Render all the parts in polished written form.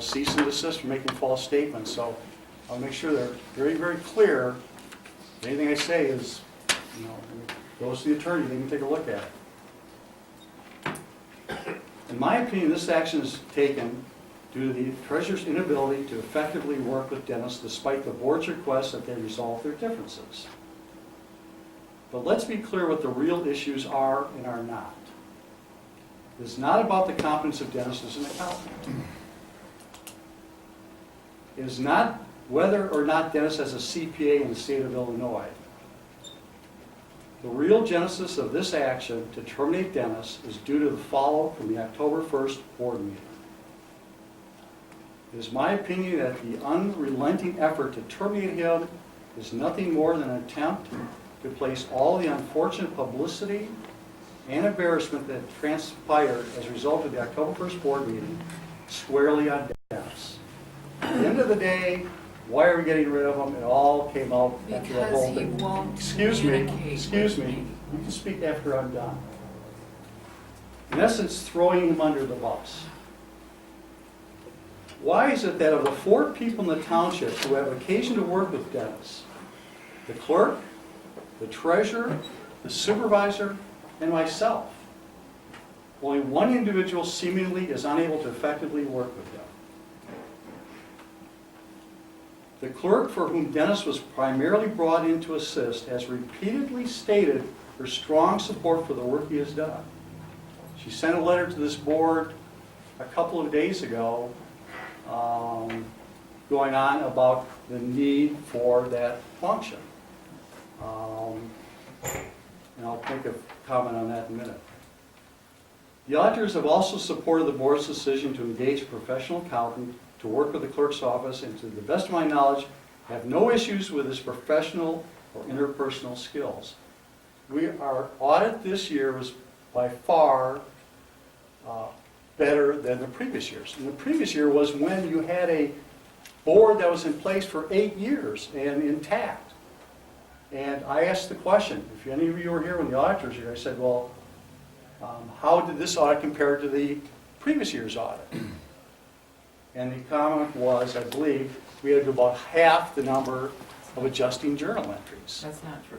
cease and desist for making false statements. So I'll make sure they're very, very clear. Anything I say is, goes to the attorney, they can take a look at it. In my opinion, this action is taken due to the treasurer's inability to effectively work with Dennis despite the board's request that they resolve their differences. But let's be clear what the real issues are and are not. It's not about the competence of Dennis as an accountant. It is not whether or not Dennis has a CPA in the state of Illinois. The real genesis of this action to terminate Dennis is due to the fallout from the October 1st board meeting. It is my opinion that the unrelenting effort to terminate him is nothing more than an attempt to place all the unfortunate publicity and embarrassment that transpired as a result of the October 1st board meeting squarely on Dennis. At the end of the day, why are we getting rid of him? It all came out after the whole thing. Because he won't Excuse me. You can speak after I'm done. In essence, throwing him under the bus. Why is it that of the 4 people in the township who have occasion to work with Dennis, the clerk, the treasurer, the supervisor, and myself, only one individual seemingly is unable to effectively work with him? The clerk, for whom Dennis was primarily brought in to assist, has repeatedly stated her strong support for the work he has done. She sent a letter to this board a couple of days ago going on about the need for that function. And I'll make a comment on that in a minute. The auditors have also supported the board's decision to engage a professional accountant to work with the clerk's office, and to the best of my knowledge, have no issues with his professional or interpersonal skills. Our audit this year was by far better than the previous years. And the previous year was when you had a board that was in place for 8 years and intact. And I asked the question, if any of you were here when the auditors were here, I said, well, how did this audit compare to the previous year's audit? And the comment was, I believe, we had about half the number of adjusting journal entries. That's not true.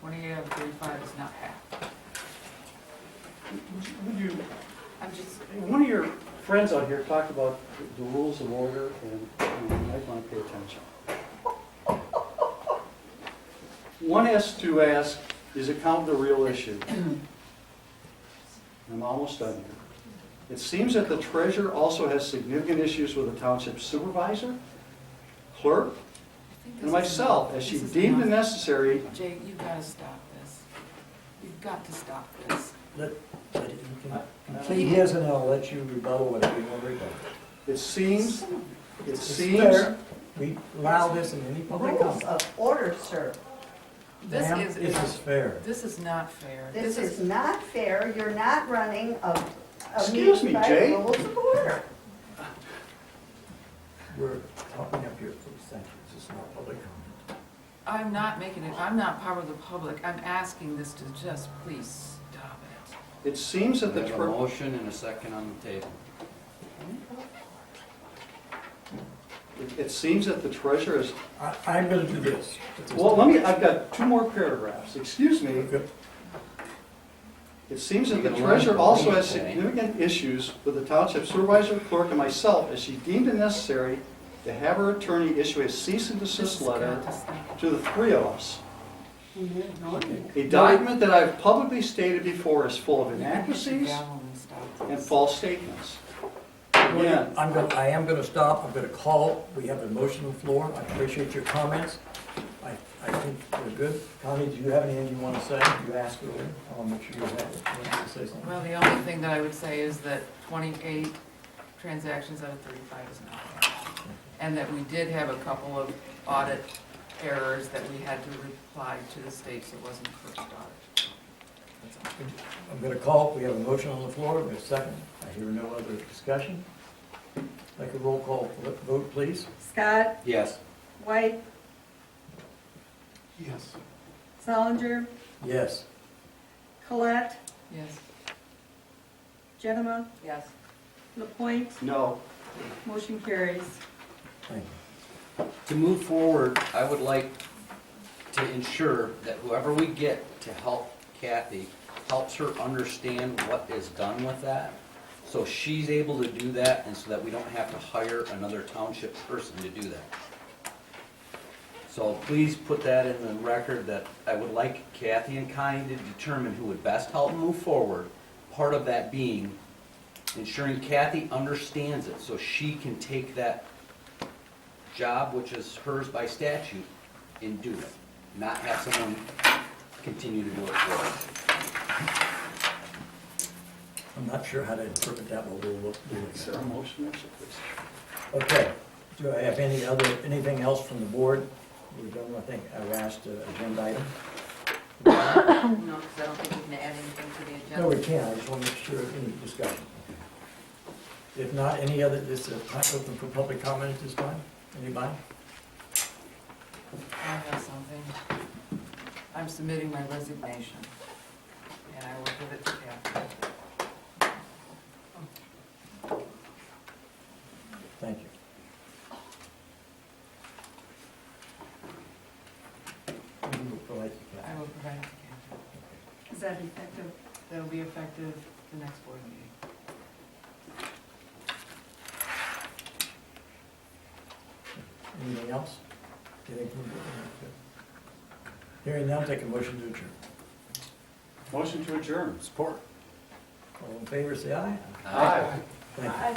28 out of 35 is not half. I'm just, One of your friends out here talked about the rules of order, and you might want to pay attention. One has to ask, is accountant a real issue? I'm almost done here. It seems that the treasurer also has significant issues with the township supervisor, clerk, and myself, as she deemed it necessary. Jay, you've got to stop this. You've got to stop this. Complete his, and I'll let you rebuttal whatever you want to rebuttal. It seems, It's fair. We allow this in any public Rules comment. of order, sir. Ma'am, this is fair. This is not fair. This is not fair. You're not running a Excuse me, meeting by Jay. rules of order. We're talking up here, please, thank you. This is not public comment. I'm not making it, I'm not part of the public. I'm asking this to just please stop it. It seems that We the have a motion and a second on the table. it seems that the treasurer is. I'm going to do this. Well, I've got 2 more paragraphs. Excuse me. It seems that the treasurer also has significant issues with the township supervisor, clerk, and myself, as she deemed it necessary to have her attorney issue a cease and desist letter to the 3 of us. A document that I've publicly stated before is full of inaccuracies and false statements. Again, I am going to stop. I'm going to call. We have a motion on the floor. I appreciate your comments. I think we're good. Connie, do you have anything you want to say? You asked earlier. I'll make sure you have it. You want to say something? Well, the only thing that I would say is that 28 transactions out of 35 is not fair. And that we did have a couple of audit errors that we had to reply to the state, so it wasn't a correct audit. That's all. I'm going to call. We have a motion on the floor. We have a second. I hear no other discussion. Make a roll call vote, please. Scott, Yes. White, Yes. Solinger, Yes. Collette, Yes. Genema, Yes. LaPointe, no. Motion carries. Thank you. To move forward, I would like to ensure that whoever we get to help Kathy helps her understand what is done with that. So she's able to do that and so that we don't have to hire another township person to do that. So please put that in the record that I would like Kathy and Connie to determine who would best help move forward. Part of that being ensuring Kathy understands it so she can take that job, which is hers by statute, and do it. Not have someone continue to do it for us. I'm not sure how to interpret that, but we'll look. Is there a motion there, so please? Okay, do I have anything else from the board? We've done, I think, I've asked agenda item. No, because I don't think we can add anything to the agenda. No, we can't, I just want to make sure, any discussion. If not, any other, this is open for public comment at this time? Anybody? I have something. I'm submitting my resignation, and I will give it to Kathy. Thank you. You will provide the I Kathy. will provide it to Kathy. Is that effective? That'll be effective the next board meeting. Anything else? Anything from the board? Hearing none, take a motion to adjourn. Motion to adjourn. Support. All in favor, say aye. Aye. Thank you. Aye.